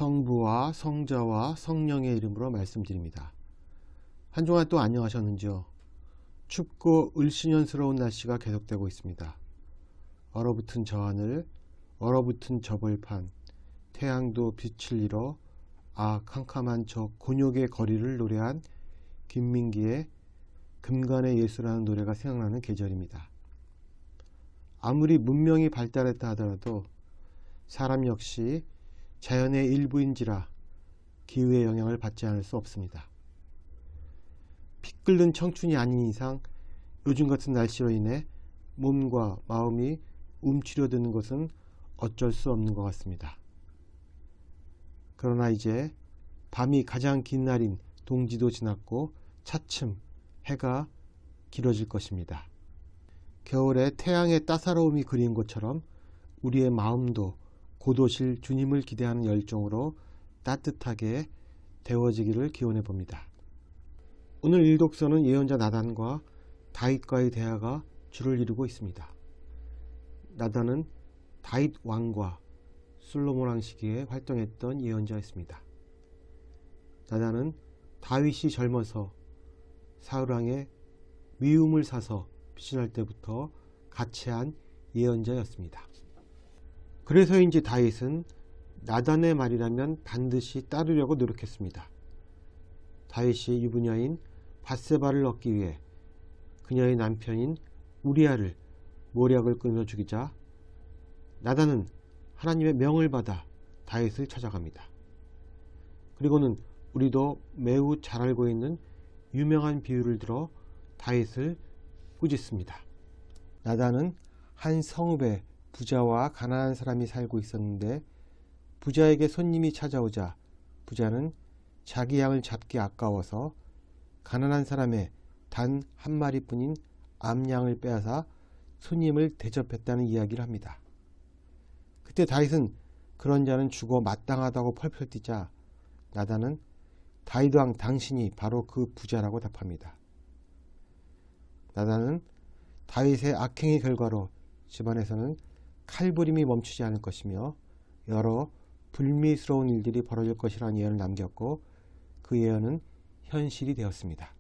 성부와 성자와 성령의 이름으로 말씀드립니다. 한 주간 또 안녕하셨는지요? 춥고 을씨년스러운 날씨가 계속되고 있습니다. 얼어붙은 저하늘, 얼어붙은 저 벌판, 태양도 빛을 잃어 캄캄한 저 곤욕의 거리를 노래한 김민기의 금간의 예수라는 노래가 생각나는 계절입니다. 아무리 문명이 발달했다 하더라도 사람 역시 자연의 일부인지라 기후의 영향을 받지 않을 수 없습니다. 피 끓는 청춘이 아닌 이상 요즘 같은 날씨로 인해 몸과 마음이 움츠려드는 것은 어쩔 수 없는 것 같습니다. 그러나 이제 밤이 가장 긴 날인 동지도 지났고 차츰 해가 길어질 것입니다. 겨울에 태양의 따사로움이 그리운 것처럼 우리의 마음도 곧 오실 주님을 기대하는 열정으로 따뜻하게 데워지기를 기원해 봅니다. 오늘 일독서는 예언자 나단과 다윗과의 대화가 주를 이루고 있습니다. 나단은 다윗 왕과 솔로몬 왕 시기에 활동했던 예언자였습니다. 나단은 다윗이 젊어서 사울 왕의 미움을 사서 피신할 때부터 같이 한 예언자였습니다. 그래서인지 다윗은 나단의 말이라면 반드시 따르려고 노력했습니다. 다윗이 유부녀인 밧세바를 얻기 위해 그녀의 남편인 우리아를 모략을 끌며 죽이자 나단은 하나님의 명을 받아 다윗을 찾아갑니다. 그리고는 우리도 매우 잘 알고 있는 유명한 비유를 들어 다윗을 꾸짖습니다. 나단은 한 성읍에 부자와 가난한 사람이 살고 있었는데 부자에게 손님이 찾아오자 부자는 자기 양을 잡기 아까워서 가난한 사람의 단 한 마리뿐인 암양을 빼앗아 손님을 대접했다는 이야기를 합니다. 그때 다윗은 그런 자는 죽어 마땅하다고 펄펄 뛰자 나단은 다윗 왕 당신이 바로 그 부자라고 답합니다. 나단은 다윗의 악행의 결과로 집안에서는 칼부림이 멈추지 않을 것이며 여러 불미스러운 일들이 벌어질 것이라는 예언을 남겼고 그 예언은 현실이 되었습니다.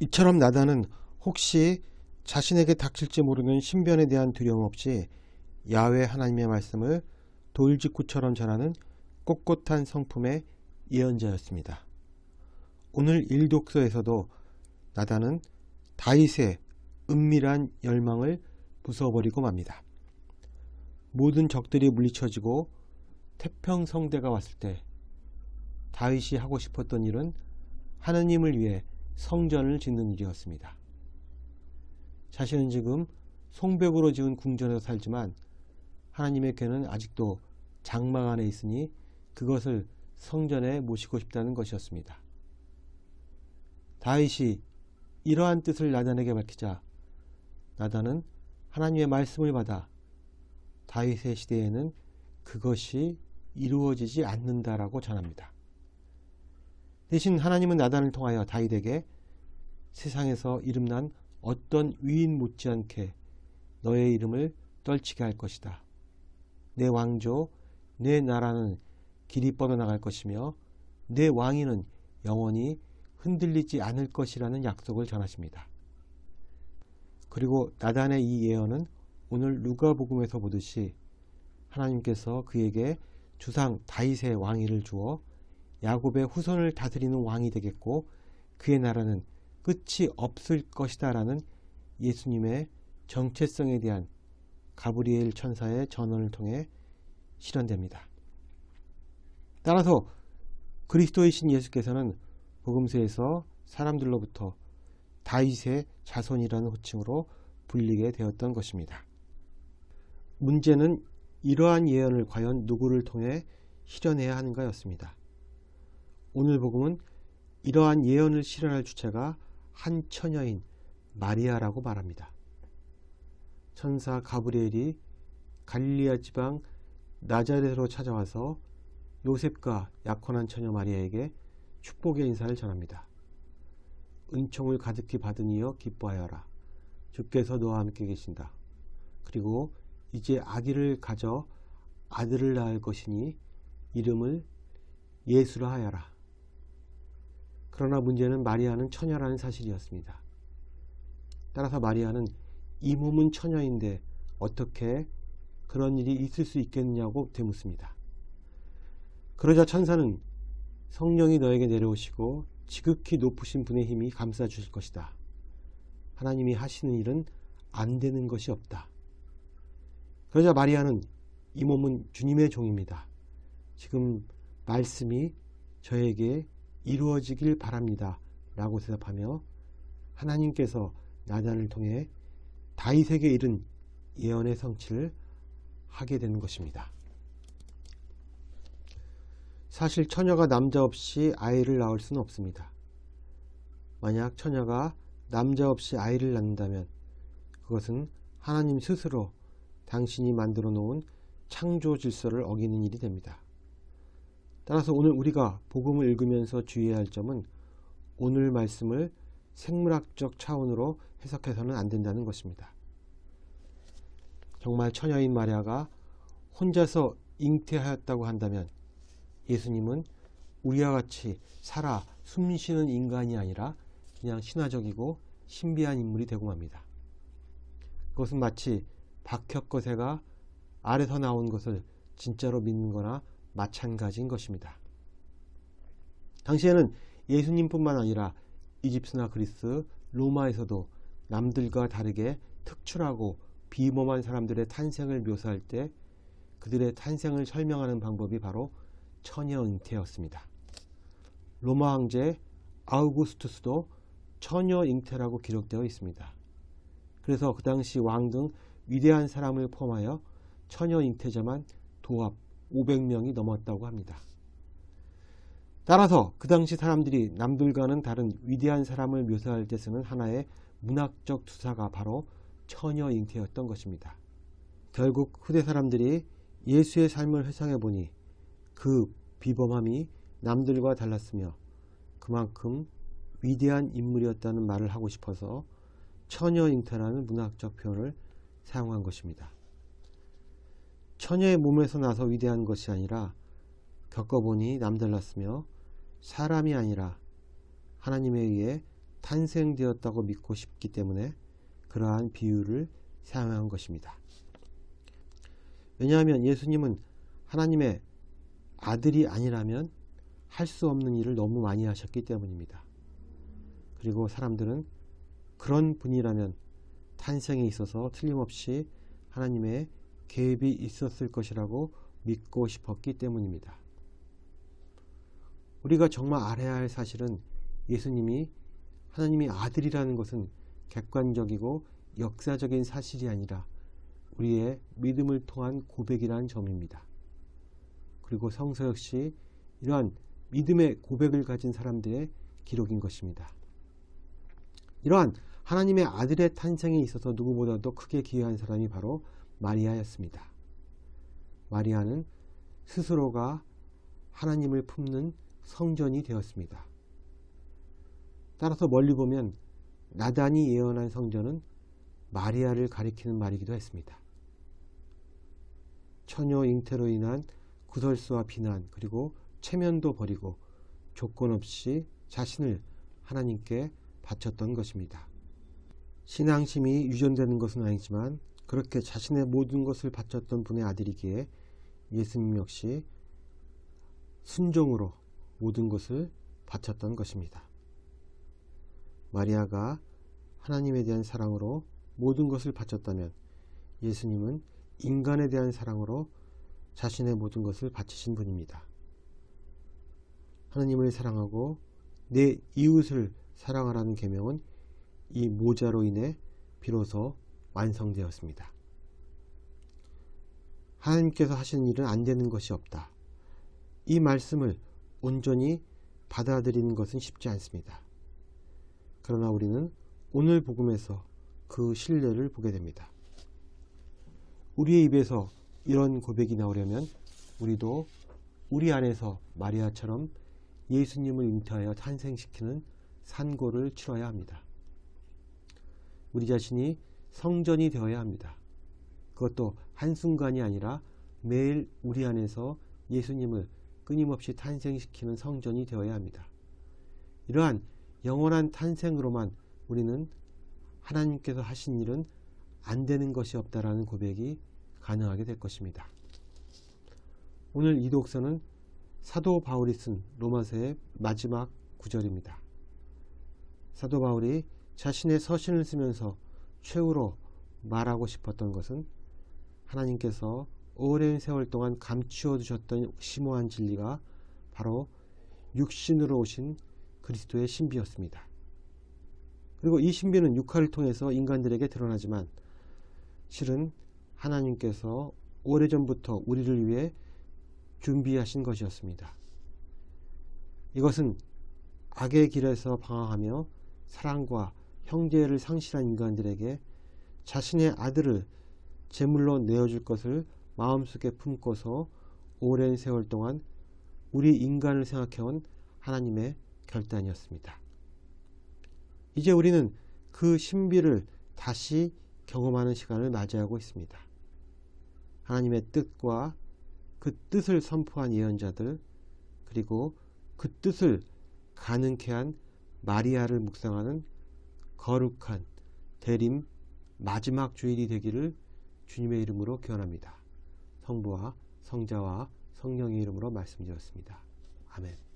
이처럼 나단은 혹시 자신에게 닥칠지 모르는 신변에 대한 두려움 없이 야훼 하나님의 말씀을 돌직구처럼 전하는 꼿꼿한 성품의 예언자였습니다. 오늘 일독서에서도 나단은 다윗의 은밀한 열망을 부숴버리고 맙니다. 모든 적들이 물리쳐지고 태평성대가 왔을 때 다윗이 하고 싶었던 일은 하느님을 위해 성전을 짓는 일이었습니다. 자신은 지금 송벽으로 지은 궁전에서 살지만 하나님의 궤는 아직도 장막 안에 있으니 그것을 성전에 모시고 싶다는 것이었습니다. 다윗이 이러한 뜻을 나단에게 밝히자 나단은 하나님의 말씀을 받아 다윗의 시대에는 그것이 이루어지지 않는다라고 전합니다. 대신 하나님은 나단을 통하여 다윗에게 세상에서 이름난 어떤 위인 못지않게 너의 이름을 떨치게 할 것이다. 내 왕조, 내 나라는 길이 뻗어나갈 것이며 내 왕위는 영원히 흔들리지 않을 것이라는 약속을 전하십니다. 그리고 나단의 이 예언은 오늘 누가복음에서 보듯이 하나님께서 그에게 주상 다윗의 왕위를 주어 야곱의 후손을 다스리는 왕이 되겠고 그의 나라는 끝이 없을 것이다 라는 예수님의 정체성에 대한 가브리엘 천사의 전언을 통해 실현됩니다. 따라서 그리스도이신 예수께서는 복음서에서 사람들로부터 다윗의 자손이라는 호칭으로 불리게 되었던 것입니다. 문제는 이러한 예언을 과연 누구를 통해 실현해야 하는가였습니다. 오늘 복음은 이러한 예언을 실현할 주체가 한 처녀인 마리아라고 말합니다. 천사 가브리엘이 갈릴리아 지방 나자렛으로 찾아와서 요셉과 약혼한 처녀 마리아에게 축복의 인사를 전합니다. 은총을 가득히 받은 이여 기뻐하여라. 주께서 너와 함께 계신다. 그리고 이제 아기를 가져 아들을 낳을 것이니 이름을 예수라 하여라. 그러나 문제는 마리아는 처녀라는 사실이었습니다. 따라서 마리아는 이 몸은 처녀인데 어떻게 그런 일이 있을 수 있겠느냐고 되묻습니다. 그러자 천사는 성령이 너에게 내려오시고 지극히 높으신 분의 힘이 감싸 주실 것이다. 하나님이 하시는 일은 안 되는 것이 없다. 그러자 마리아는 이 몸은 주님의 종입니다. 지금 말씀이 저에게 이루어지길 바랍니다. 라고 대답하며 하나님께서 나단을 통해 다윗에게 이른 예언의 성취를 하게 되는 것입니다. 사실 처녀가 남자 없이 아이를 낳을 수는 없습니다. 만약 처녀가 남자 없이 아이를 낳는다면 그것은 하나님 스스로 당신이 만들어 놓은 창조 질서를 어기는 일이 됩니다. 따라서 오늘 우리가 복음을 읽으면서 주의해야 할 점은 오늘 말씀을 생물학적 차원으로 해석해서는 안 된다는 것입니다. 정말 처녀인 마리아가 혼자서 잉태하였다고 한다면 예수님은 우리와 같이 살아 숨쉬는 인간이 아니라 그냥 신화적이고 신비한 인물이 되고 맙니다. 그것은 마치 박혁거새가 알에서 나온 것을 진짜로 믿는 거나 마찬가지인 것입니다. 당시에는 예수님뿐만 아니라 이집트나 그리스, 로마에서도 남들과 다르게 특출하고 비범한 사람들의 탄생을 묘사할 때 그들의 탄생을 설명하는 방법이 바로 처녀 잉태였습니다. 로마 황제 아우구스투스도 처녀 잉태라고 기록되어 있습니다. 그래서 그 당시 왕 등 위대한 사람을 포함하여 처녀 잉태자만 도합 500명이 넘었다고 합니다. 따라서 그 당시 사람들이 남들과는 다른 위대한 사람을 묘사할 때 쓰는 하나의 문학적 투사가 바로 처녀 잉태였던 것입니다. 결국 후대 사람들이 예수의 삶을 회상해 보니 그 비범함이 남들과 달랐으며 그만큼 위대한 인물이었다는 말을 하고 싶어서 처녀 잉태라는 문학적 표현을 사용한 것입니다. 처녀의 몸에서 나서 위대한 것이 아니라 겪어보니 남달랐으며 사람이 아니라 하나님에 의해 탄생되었다고 믿고 싶기 때문에 그러한 비유를 사용한 것입니다. 왜냐하면 예수님은 하나님의 아들이 아니라면 할 수 없는 일을 너무 많이 하셨기 때문입니다. 그리고 사람들은 그런 분이라면 탄생에 있어서 틀림없이 하나님의 계획이 있었을 것이라고 믿고 싶었기 때문입니다. 우리가 정말 알아야 할 사실은 예수님이 하나님의 아들이라는 것은 객관적이고 역사적인 사실이 아니라 우리의 믿음을 통한 고백이라는 점입니다. 그리고 성서 역시 이러한 믿음의 고백을 가진 사람들의 기록인 것입니다. 이러한 하나님의 아들의 탄생에 있어서 누구보다도 크게 기여한 사람이 바로 마리아였습니다. 마리아는 스스로가 하나님을 품는 성전이 되었습니다. 따라서 멀리 보면 나단이 예언한 성전은 마리아를 가리키는 말이기도 했습니다. 처녀 잉태로 인한 구설수와 비난 그리고 체면도 버리고 조건 없이 자신을 하나님께 바쳤던 것입니다. 신앙심이 유전되는 것은 아니지만 그렇게 자신의 모든 것을 바쳤던 분의 아들이기에 예수님 역시 순종으로 모든 것을 바쳤던 것입니다. 마리아가 하나님에 대한 사랑으로 모든 것을 바쳤다면 예수님은 인간에 대한 사랑으로 자신의 모든 것을 바치신 분입니다. 하나님을 사랑하고 내 이웃을 사랑하라는 계명은 이 모자로 인해 비로소 완성되었습니다. 하나님께서 하시는 일은 안 되는 것이 없다. 이 말씀을 온전히 받아들이는 것은 쉽지 않습니다. 그러나 우리는 오늘 복음에서 그 신뢰를 보게 됩니다. 우리의 입에서 이런 고백이 나오려면 우리도 우리 안에서 마리아처럼 예수님을 잉태하여 탄생시키는 산고를 치러야 합니다. 우리 자신이 성전이 되어야 합니다. 그것도 한순간이 아니라 매일 우리 안에서 예수님을 끊임없이 탄생시키는 성전이 되어야 합니다. 이러한 영원한 탄생으로만 우리는 하나님께서 하신 일은 안 되는 것이 없다라는 고백이 가능하게 될 것입니다. 오늘 이 독서는 사도 바울이 쓴 로마서의 마지막 구절입니다. 사도 바울이 자신의 서신을 쓰면서 최후로 말하고 싶었던 것은 하나님께서 오랜 세월 동안 감추어 두셨던 심오한 진리가 바로 육신으로 오신 그리스도의 신비였습니다. 그리고 이 신비는 육화를 통해서 인간들에게 드러나지만 실은 하나님께서 오래전부터 우리를 위해 준비하신 것이었습니다. 이것은 악의 길에서 방황하며 사랑과 형제를 상실한 인간들에게 자신의 아들을 제물로 내어줄 것을 마음속에 품고서 오랜 세월 동안 우리 인간을 생각해온 하나님의 결단이었습니다. 이제 우리는 그 신비를 다시 경험하는 시간을 맞이하고 있습니다. 하나님의 뜻과 그 뜻을 선포한 예언자들, 그리고 그 뜻을 가능케 한 마리아를 묵상하는 거룩한 대림 마지막 주일이 되기를 주님의 이름으로 기원합니다. 성부와 성자와 성령의 이름으로 말씀드렸습니다. 아멘.